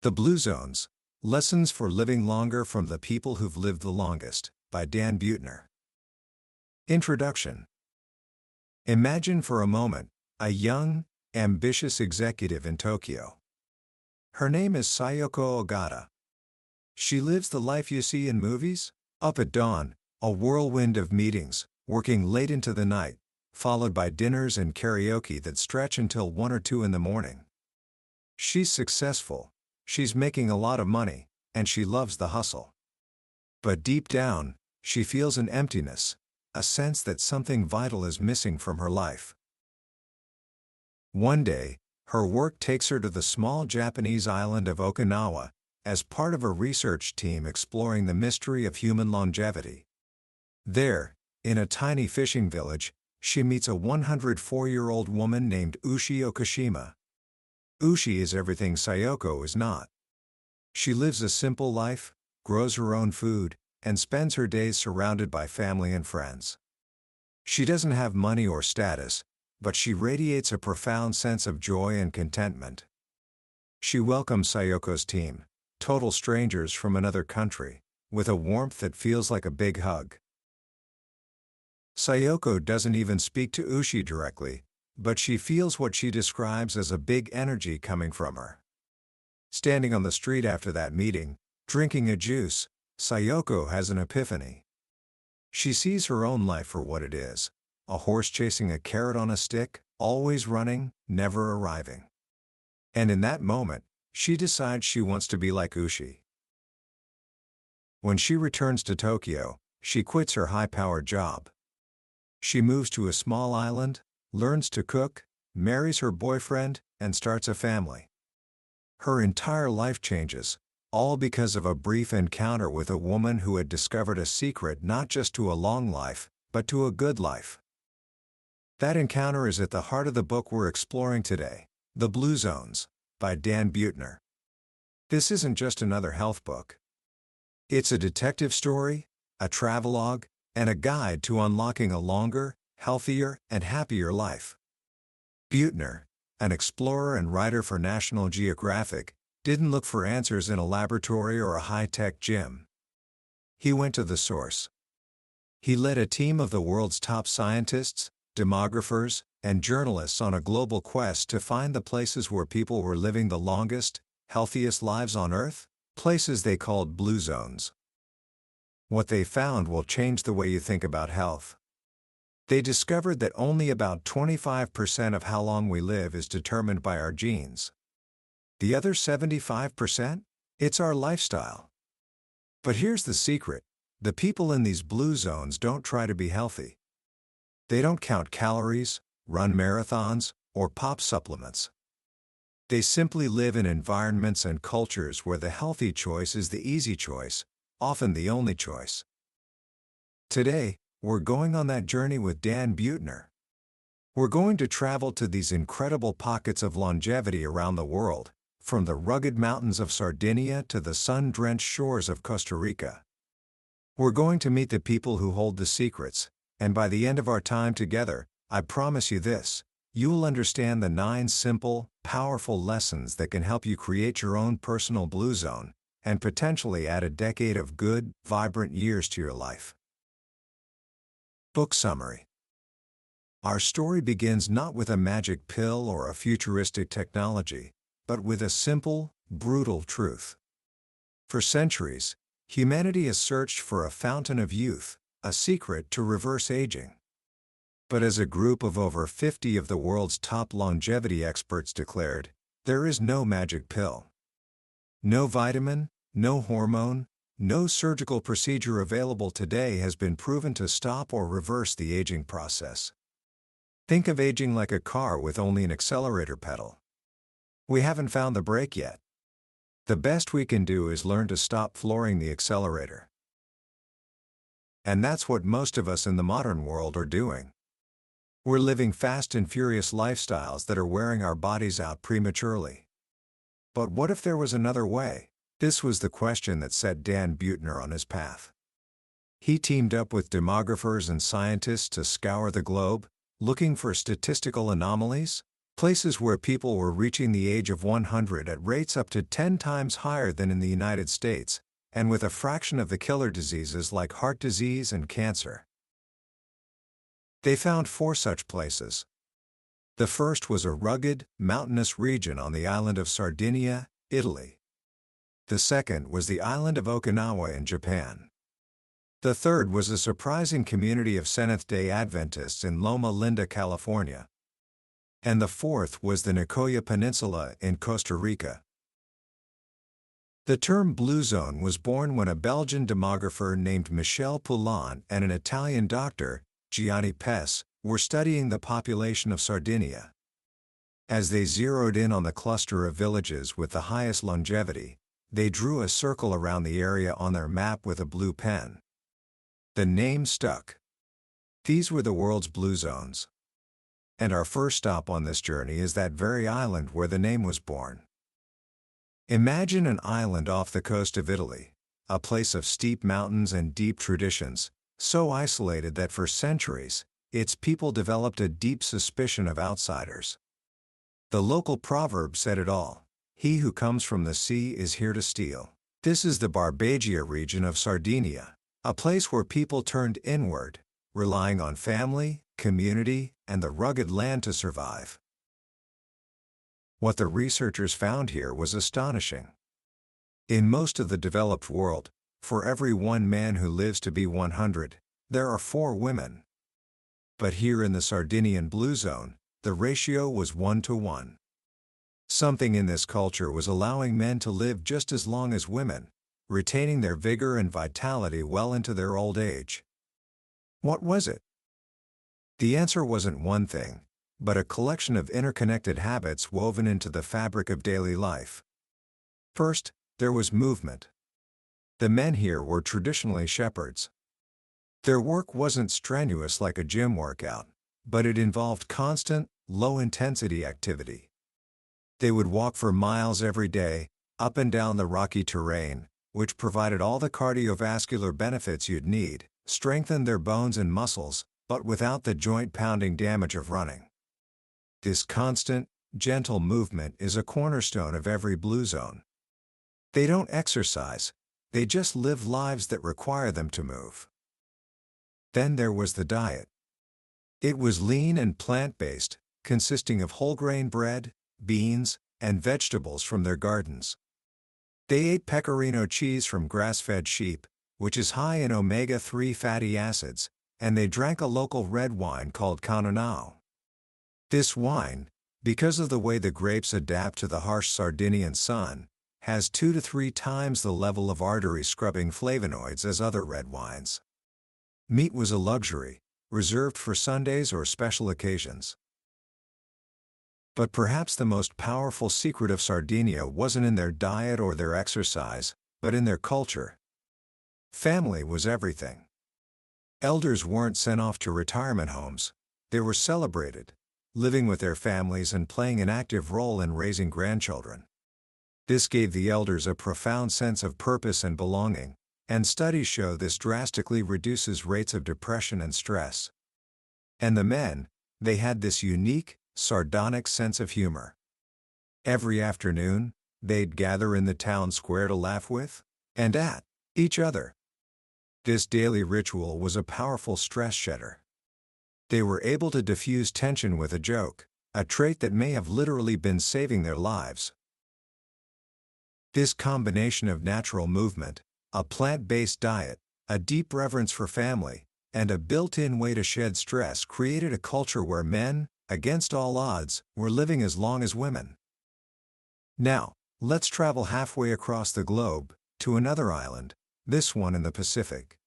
The Blue Zones, Lessons for Living Longer from the People Who've Lived the Longest, by Dan Buettner. Introduction. Imagine for a moment a young, ambitious executive in Tokyo. Her name is Sayoko Ogata. She lives the life you see in movies, up at dawn, a whirlwind of meetings, working late into the night, followed by dinners and karaoke that stretch until 1 or 2 in the morning. She's successful, she's making a lot of money, and she loves the hustle. But deep down, she feels an emptiness, a sense that something vital is missing from her life. One day, her work takes her to the small Japanese island of Okinawa, as part of a research team exploring the mystery of human longevity. There, in a tiny fishing village, she meets a 104-year-old woman named Ushi Okashima. Ushi is everything Sayoko is not. She lives a simple life, grows her own food, and spends her days surrounded by family and friends. She doesn't have money or status, but she radiates a profound sense of joy and contentment. She welcomes Sayoko's team, total strangers from another country, with a warmth that feels like a big hug. Sayoko doesn't even speak to Ushi directly, but she feels what she describes as a big energy coming from her. Standing on the street after that meeting, drinking a juice, Sayoko has an epiphany. She sees her own life for what it is, a horse chasing a carrot on a stick, always running, never arriving. And in that moment, she decides she wants to be like Ushi. When she returns to Tokyo, she quits her high-powered job. She moves to a small island, learns to cook, marries her boyfriend, and starts a family. Her entire life changes, all because of a brief encounter with a woman who had discovered a secret not just to a long life, but to a good life. That encounter is at the heart of the book we're exploring today, The Blue Zones, by Dan Buettner. This isn't just another health book. It's a detective story, a travelogue, and a guide to unlocking a longer, healthier, and happier life. Buettner, an explorer and writer for National Geographic, didn't look for answers in a laboratory or a high-tech gym. He went to the source. He led a team of the world's top scientists, demographers, and journalists on a global quest to find the places where people were living the longest, healthiest lives on Earth, places they called blue zones. What they found will change the way you think about health. They discovered that only about 25% of how long we live is determined by our genes. The other 75%? It's our lifestyle. But here's the secret: the people in these blue zones don't try to be healthy. They don't count calories, run marathons, or pop supplements. They simply live in environments and cultures where the healthy choice is the easy choice, often the only choice. Today, we're going on that journey with Dan Buettner. We're going to travel to these incredible pockets of longevity around the world, from the rugged mountains of Sardinia to the sun-drenched shores of Costa Rica. We're going to meet the people who hold the secrets, and by the end of our time together, I promise you this: you will understand the 9 simple, powerful lessons that can help you create your own personal blue zone, and potentially add a decade of good, vibrant years to your life. Book summary. Our story begins not with a magic pill or a futuristic technology, but with a simple, brutal truth. For centuries, humanity has searched for a fountain of youth, a secret to reverse aging. But as a group of over 50 of the world's top longevity experts declared, there is no magic pill. No vitamin, no hormone, no surgical procedure available today has been proven to stop or reverse the aging process. Think of aging like a car with only an accelerator pedal. We haven't found the brake yet. The best we can do is learn to stop flooring the accelerator. And that's what most of us in the modern world are doing. We're living fast and furious lifestyles that are wearing our bodies out prematurely. But what if there was another way? This was the question that set Dan Buettner on his path. He teamed up with demographers and scientists to scour the globe, looking for statistical anomalies, Places where people were reaching the age of 100 at rates up to 10 times higher than in the United States, and with a fraction of the killer diseases like heart disease and cancer. They found 4 such places. The first was a rugged, mountainous region on the island of Sardinia, Italy. The second was the island of Okinawa in Japan. The third was a surprising community of Seventh-day Adventists in Loma Linda, California. And the fourth was the Nicoya Peninsula in Costa Rica. The term Blue Zone was born when a Belgian demographer named Michel Poulain and an Italian doctor, Gianni Pes, were studying the population of Sardinia. As they zeroed in on the cluster of villages with the highest longevity, they drew a circle around the area on their map with a blue pen. The name stuck. These were the world's blue zones. And our first stop on this journey is that very island where the name was born. Imagine an island off the coast of Italy, a place of steep mountains and deep traditions, so isolated that for centuries, its people developed a deep suspicion of outsiders. The local proverb said it all: "He who comes from the sea is here to steal." This is the Barbagia region of Sardinia, a place where people turned inward, relying on family, community, and the rugged land to survive. What the researchers found here was astonishing. In most of the developed world, for every 1 man who lives to be 100, there are 4 women. But here in the Sardinian Blue Zone, the ratio was 1 to 1. Something in this culture was allowing men to live just as long as women, retaining their vigor and vitality well into their old age. What was it? The answer wasn't one thing, but a collection of interconnected habits woven into the fabric of daily life. First, there was movement. The men here were traditionally shepherds. Their work wasn't strenuous like a gym workout, but it involved constant, low-intensity activity. They would walk for miles every day, up and down the rocky terrain, which provided all the cardiovascular benefits you'd need, strengthened their bones and muscles, but without the joint-pounding damage of running. This constant, gentle movement is a cornerstone of every Blue Zone. They don't exercise, they just live lives that require them to move. Then there was the diet. It was lean and plant-based, consisting of whole-grain bread, beans, and vegetables from their gardens. They ate pecorino cheese from grass-fed sheep, which is high in omega-3 fatty acids, and they drank a local red wine called Canonau. This wine, because of the way the grapes adapt to the harsh Sardinian sun, has 2 to 3 times the level of artery-scrubbing flavonoids as other red wines. Meat was a luxury, reserved for Sundays or special occasions. But perhaps the most powerful secret of Sardinia wasn't in their diet or their exercise, but in their culture. Family was everything. Elders weren't sent off to retirement homes, they were celebrated, living with their families and playing an active role in raising grandchildren. This gave the elders a profound sense of purpose and belonging, and studies show this drastically reduces rates of depression and stress. And the men, they had this unique, sardonic sense of humor. Every afternoon, they'd gather in the town square to laugh with, and at, each other. This daily ritual was a powerful stress shedder. They were able to diffuse tension with a joke, a trait that may have literally been saving their lives. This combination of natural movement, a plant-based diet, a deep reverence for family, and a built-in way to shed stress created a culture where men, against all odds, were living as long as women. Now, let's travel halfway across the globe, to another island, this one in the Pacific.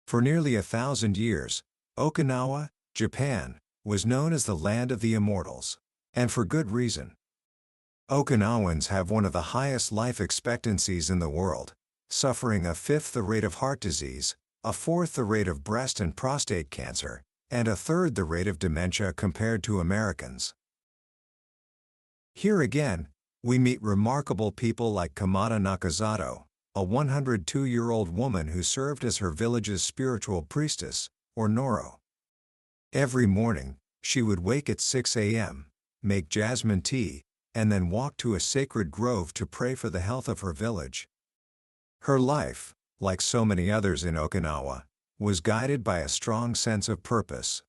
For nearly 1,000 years, Okinawa, Japan, was known as the land of the immortals, and for good reason. Okinawans have one of the highest life expectancies in the world, suffering 1/5 the rate of heart disease, 1/4 the rate of breast and prostate cancer, and 1/3 the rate of dementia compared to Americans. Here again, we meet remarkable people like Kamada Nakazato, a 102-year-old woman who served as her village's spiritual priestess, or Noro. Every morning, she would wake at 6 a.m., make jasmine tea, and then walk to a sacred grove to pray for the health of her village. Her life, like so many others in Okinawa, was guided by a strong sense of purpose.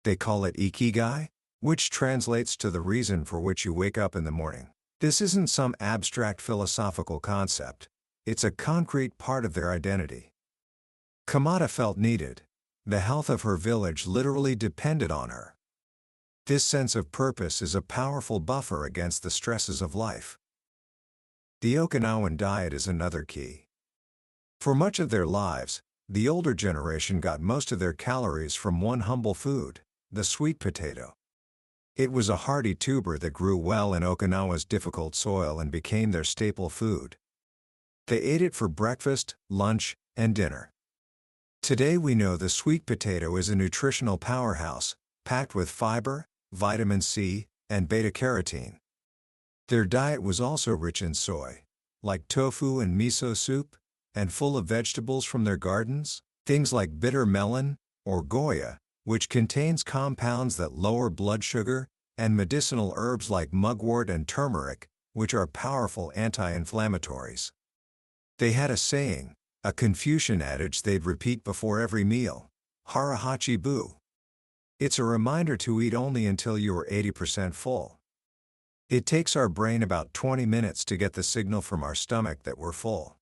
They call it ikigai, which translates to the reason for which you wake up in the morning. This isn't some abstract philosophical concept. It's a concrete part of their identity. Kamada felt needed. The health of her village literally depended on her. This sense of purpose is a powerful buffer against the stresses of life. The Okinawan diet is another key. For much of their lives, the older generation got most of their calories from one humble food, the sweet potato. It was a hardy tuber that grew well in Okinawa's difficult soil and became their staple food. They ate it for breakfast, lunch, and dinner. Today we know the sweet potato is a nutritional powerhouse, packed with fiber, vitamin C, and beta-carotene. Their diet was also rich in soy, like tofu and miso soup, and full of vegetables from their gardens, things like bitter melon, or goya, which contains compounds that lower blood sugar, and medicinal herbs like mugwort and turmeric, which are powerful anti-inflammatories. They had a saying, a Confucian adage they'd repeat before every meal, harahachi bu. It's a reminder to eat only until you are 80% full. It takes our brain about 20 minutes to get the signal from our stomach that we're full.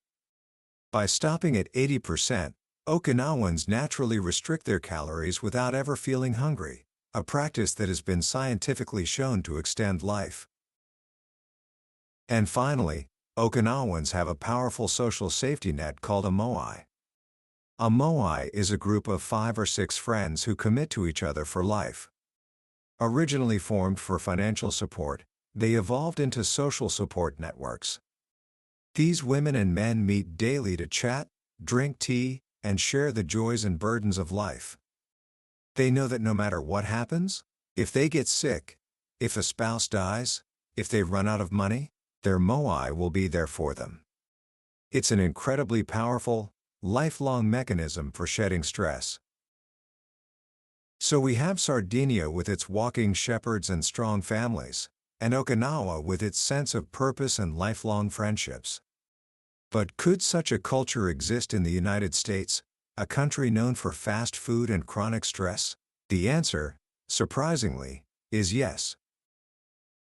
By stopping at 80%, Okinawans naturally restrict their calories without ever feeling hungry, a practice that has been scientifically shown to extend life. And finally, Okinawans have a powerful social safety net called a moai. A moai is a group of 5 or 6 friends who commit to each other for life. Originally formed for financial support, they evolved into social support networks. These women and men meet daily to chat, drink tea, and share the joys and burdens of life. They know that no matter what happens, if they get sick, if a spouse dies, if they run out of money, their moai will be there for them. It's an incredibly powerful, lifelong mechanism for shedding stress. So we have Sardinia with its walking shepherds and strong families, and Okinawa with its sense of purpose and lifelong friendships. But could such a culture exist in the United States, a country known for fast food and chronic stress? The answer, surprisingly, is yes.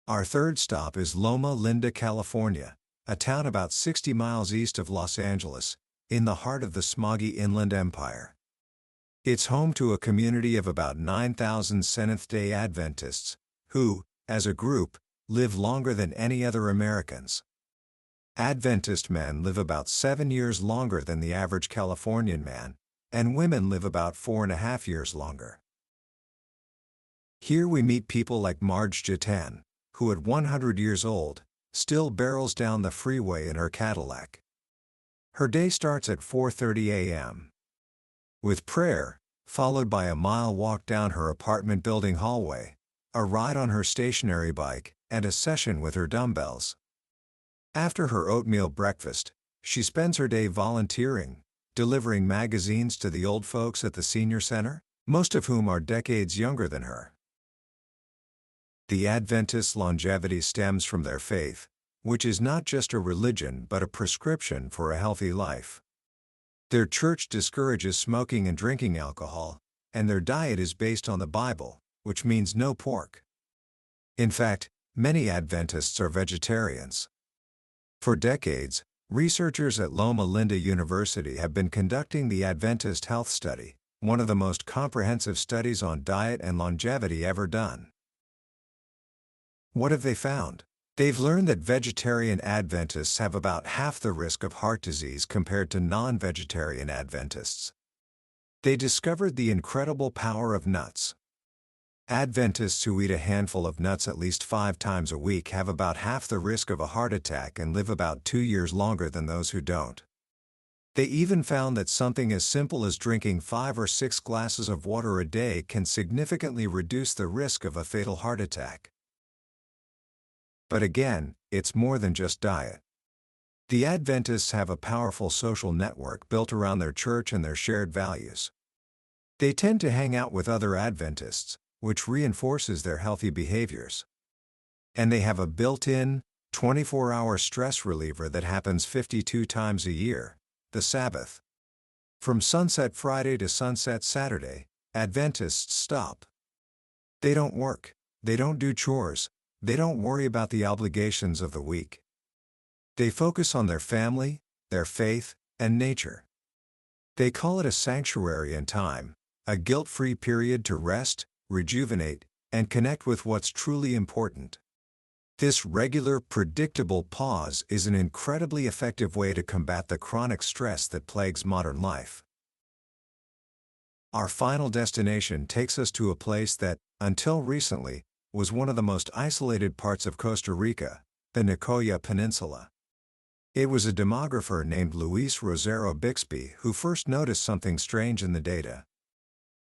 Our third stop is Loma Linda, California, a town about 60 miles east of Los Angeles, in the heart of the smoggy Inland Empire. It's home to a community of about 9,000 Seventh-day Adventists, who, as a group, live longer than any other Americans. Adventist men live about 7 years longer than the average Californian man, and women live about 4.5 years longer. Here we meet people like Marge Jatan, who at 100 years old, still barrels down the freeway in her Cadillac. Her day starts at 4:30 a.m. with prayer, followed by a mile walk down her apartment building hallway, a ride on her stationary bike, and a session with her dumbbells. After her oatmeal breakfast, she spends her day volunteering, delivering magazines to the old folks at the senior center, most of whom are decades younger than her. The Adventists' longevity stems from their faith, which is not just a religion but a prescription for a healthy life. Their church discourages smoking and drinking alcohol, and their diet is based on the Bible, which means no pork. In fact, many Adventists are vegetarians. For decades, researchers at Loma Linda University have been conducting the Adventist Health Study, one of the most comprehensive studies on diet and longevity ever done. What have they found? They've learned that vegetarian Adventists have about half the risk of heart disease compared to non-vegetarian Adventists. They discovered the incredible power of nuts. Adventists who eat a handful of nuts at least 5 times a week have about half the risk of a heart attack and live about 2 years longer than those who don't. They even found that something as simple as drinking 5 or 6 glasses of water a day can significantly reduce the risk of a fatal heart attack. But again, it's more than just diet. The Adventists have a powerful social network built around their church and their shared values. They tend to hang out with other Adventists, which reinforces their healthy behaviors. And they have a built-in, 24-hour stress reliever that happens 52 times a year, the Sabbath. From sunset Friday to sunset Saturday, Adventists stop. They don't work. They don't do chores. They don't worry about the obligations of the week. They focus on their family, their faith, and nature. They call it a sanctuary in time, a guilt-free period to rest, rejuvenate, and connect with what's truly important. This regular, predictable pause is an incredibly effective way to combat the chronic stress that plagues modern life. Our final destination takes us to a place that, until recently, was one of the most isolated parts of Costa Rica, the Nicoya Peninsula. It was a demographer named Luis Rosero Bixby who first noticed something strange in the data.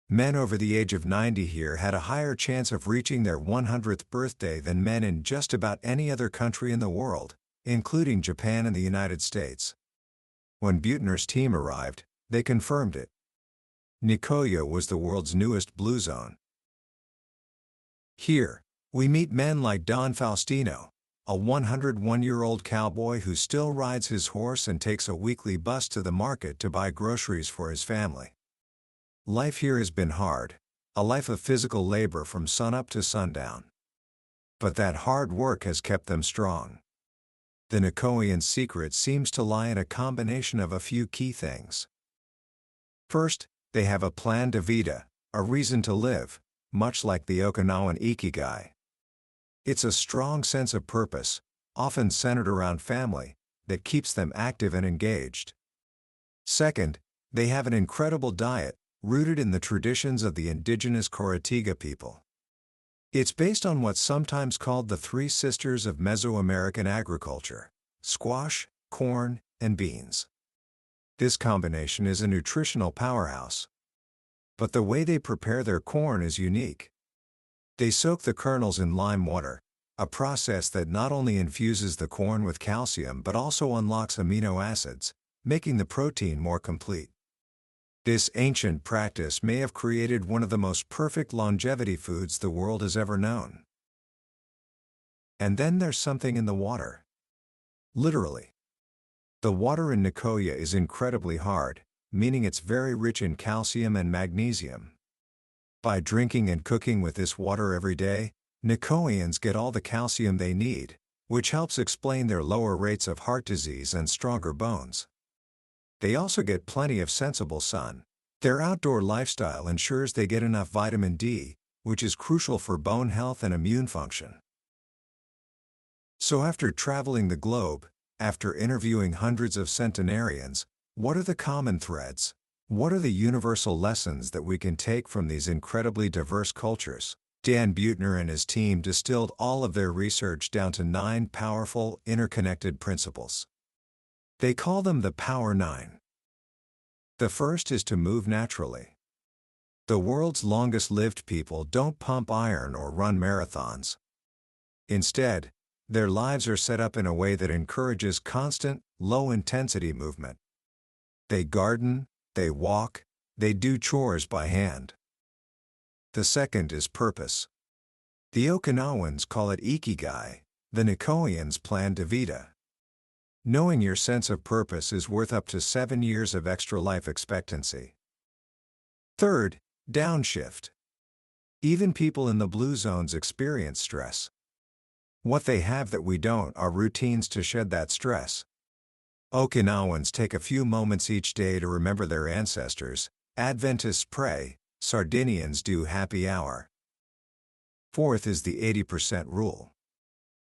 Men over the age of 90 here had a higher chance of reaching their 100th birthday than men in just about any other country in the world, including Japan and the United States. When Buettner's team arrived, they confirmed it. Nicoya was the world's newest blue zone. Here, we meet men like Don Faustino, a 101-year-old cowboy who still rides his horse and takes a weekly bus to the market to buy groceries for his family. Life here has been hard, a life of physical labor from sunup to sundown. But that hard work has kept them strong. The Nicoyan secret seems to lie in a combination of a few key things. First, they have a plan de vida, a reason to live, much like the Okinawan Ikigai. It's a strong sense of purpose, often centered around family, that keeps them active and engaged. Second, they have an incredible diet, rooted in the traditions of the indigenous Coratiga people. It's based on what's sometimes called the three sisters of Mesoamerican agriculture: squash, corn, and beans. This combination is a nutritional powerhouse. But the way they prepare their corn is unique. They soak the kernels in lime water, a process that not only infuses the corn with calcium but also unlocks amino acids, making the protein more complete. This ancient practice may have created one of the most perfect longevity foods the world has ever known. And then there's something in the water. Literally. The water in Nicoya is incredibly hard, meaning it's very rich in calcium and magnesium. By drinking and cooking with this water every day, Nicoyans get all the calcium they need, which helps explain their lower rates of heart disease and stronger bones. They also get plenty of sensible sun. Their outdoor lifestyle ensures they get enough vitamin D, which is crucial for bone health and immune function. So after traveling the globe, after interviewing hundreds of centenarians, what are the common threads? What are the universal lessons that we can take from these incredibly diverse cultures? Dan Buettner and his team distilled all of their research down to 9 powerful, interconnected principles. They call them the Power 9. The first is to move naturally. The world's longest-lived people don't pump iron or run marathons. Instead, their lives are set up in a way that encourages constant, low-intensity movement. They garden, they walk, they do chores by hand. The second is purpose. The Okinawans call it Ikigai, the Nicoyans plan de vida. Knowing your sense of purpose is worth up to 7 years of extra life expectancy. Third, downshift. Even people in the blue zones experience stress. What they have that we don't are routines to shed that stress. Okinawans take a few moments each day to remember their ancestors, Adventists pray, Sardinians do happy hour. Fourth is the 80% rule.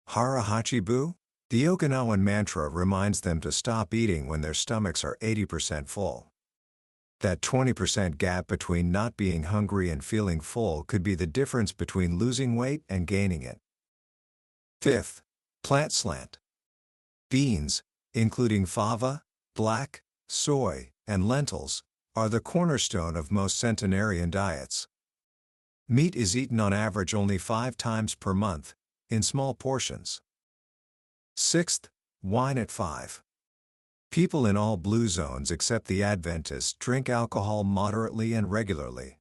Hara Hachibu? The Okinawan mantra reminds them to stop eating when their stomachs are 80% full. That 20% gap between not being hungry and feeling full could be the difference between losing weight and gaining it. Fifth, plant slant. Beans, including fava, black, soy, and lentils, are the cornerstone of most centenarian diets. Meat is eaten on average only 5 times per month, in small portions. Sixth, wine at 5. People in all blue zones except the Adventists drink alcohol moderately and regularly.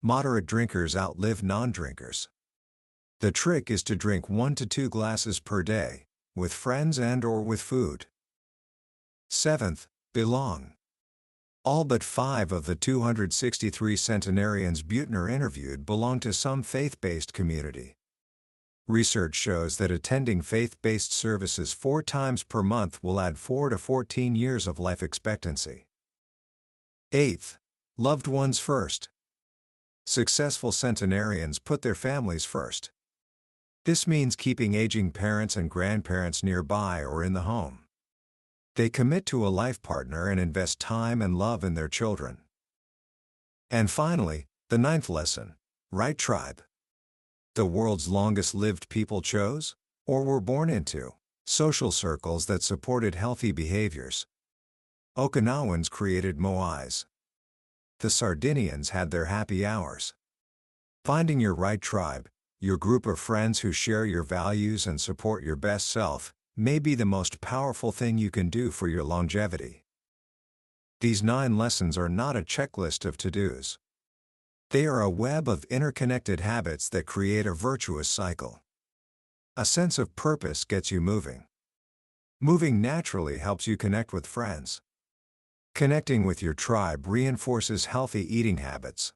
Moderate drinkers outlive non-drinkers. The trick is to drink 1 to 2 glasses per day, with friends and/or with food. 7th, belong. All but 5 of the 263 centenarians Buettner interviewed belong to some faith-based community. Research shows that attending faith-based services 4 times per month will add 4 to 14 years of life expectancy. 8th, loved ones first. Successful centenarians put their families first. This means keeping aging parents and grandparents nearby or in the home. They commit to a life partner and invest time and love in their children. And finally, the 9th lesson, right tribe. The world's longest-lived people chose, or were born into, social circles that supported healthy behaviors. Okinawans created moais. The Sardinians had their happy hours. Finding your right tribe, your group of friends who share your values and support your best self, may be the most powerful thing you can do for your longevity. These 9 lessons are not a checklist of to-dos. They are a web of interconnected habits that create a virtuous cycle. A sense of purpose gets you moving. Moving naturally helps you connect with friends. Connecting with your tribe reinforces healthy eating habits.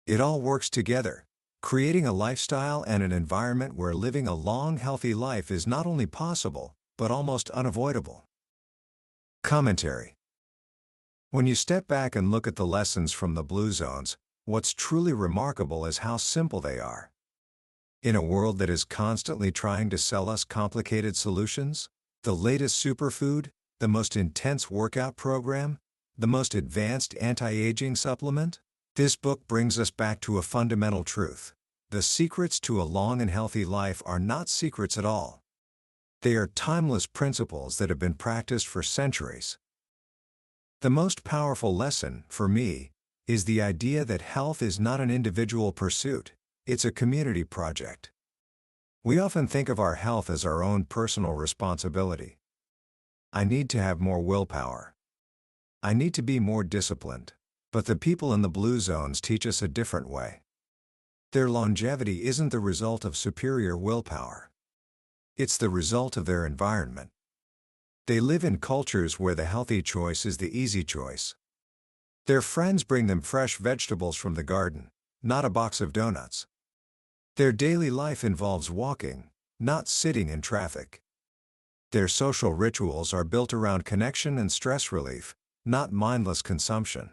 It all works together, creating a lifestyle and an environment where living a long, healthy life is not only possible, but almost unavoidable. Commentary. When you step back and look at the lessons from the Blue Zones, what's truly remarkable is how simple they are. In a world that is constantly trying to sell us complicated solutions, the latest superfood, the most intense workout program, the most advanced anti-aging supplement, this book brings us back to a fundamental truth. The secrets to a long and healthy life are not secrets at all. They are timeless principles that have been practiced for centuries. The most powerful lesson, for me, is the idea that health is not an individual pursuit, it's a community project. We often think of our health as our own personal responsibility. I need to have more willpower. I need to be more disciplined. But the people in the Blue Zones teach us a different way. Their longevity isn't the result of superior willpower. It's the result of their environment. They live in cultures where the healthy choice is the easy choice. Their friends bring them fresh vegetables from the garden, not a box of donuts. Their daily life involves walking, not sitting in traffic. Their social rituals are built around connection and stress relief, not mindless consumption.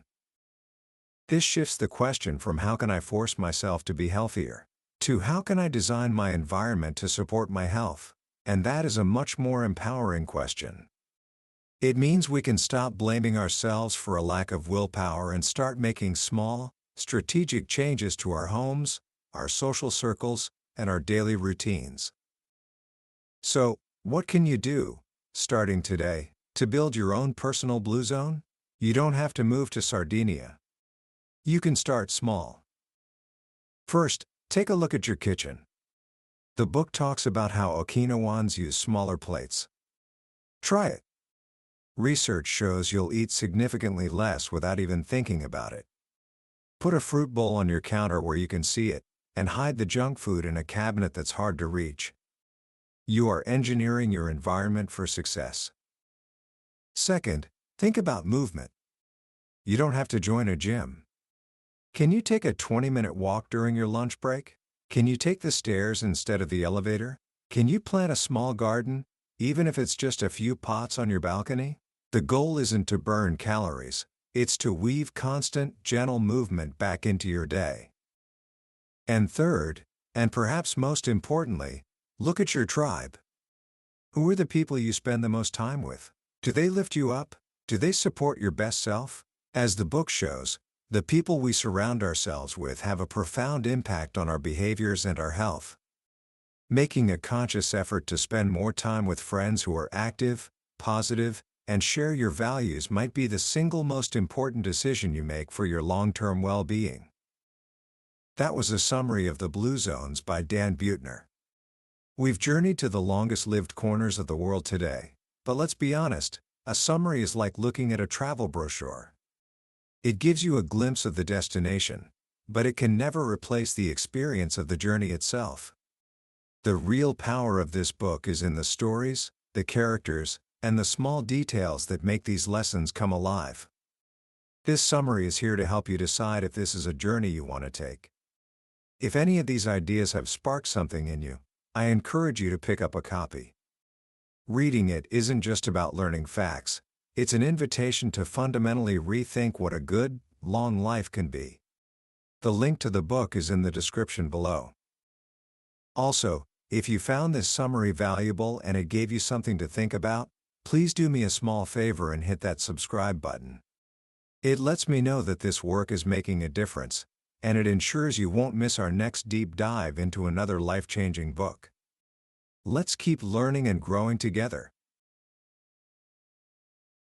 This shifts the question from how can I force myself to be healthier, to how can I design my environment to support my health, and that is a much more empowering question. It means we can stop blaming ourselves for a lack of willpower and start making small, strategic changes to our homes, our social circles, and our daily routines. So, what can you do, starting today, to build your own personal Blue Zone? You don't have to move to Sardinia. You can start small. First, take a look at your kitchen. The book talks about how Okinawans use smaller plates. Try it. Research shows you'll eat significantly less without even thinking about it. Put a fruit bowl on your counter where you can see it, and hide the junk food in a cabinet that's hard to reach. You are engineering your environment for success. Second, think about movement. You don't have to join a gym. Can you take a 20-minute walk during your lunch break? Can you take the stairs instead of the elevator? Can you plant a small garden, even if it's just a few pots on your balcony? The goal isn't to burn calories, it's to weave constant, gentle movement back into your day. And third, and perhaps most importantly, look at your tribe. Who are the people you spend the most time with? Do they lift you up? Do they support your best self? As the book shows, the people we surround ourselves with have a profound impact on our behaviors and our health. Making a conscious effort to spend more time with friends who are active, positive, and share your values might be the single most important decision you make for your long-term well-being. That was a summary of the Blue Zones by Dan Buettner. We've journeyed to the longest-lived corners of the world today, but let's be honest, a summary is like looking at a travel brochure. It gives you a glimpse of the destination, but it can never replace the experience of the journey itself. The real power of this book is in the stories, the characters, and the small details that make these lessons come alive. This summary is here to help you decide if this is a journey you want to take. If any of these ideas have sparked something in you, I encourage you to pick up a copy. Reading it isn't just about learning facts, it's an invitation to fundamentally rethink what a good, long life can be. The link to the book is in the description below. Also, if you found this summary valuable and it gave you something to think about, please do me a small favor and hit that subscribe button. It lets me know that this work is making a difference, and it ensures you won't miss our next deep dive into another life-changing book. Let's keep learning and growing together.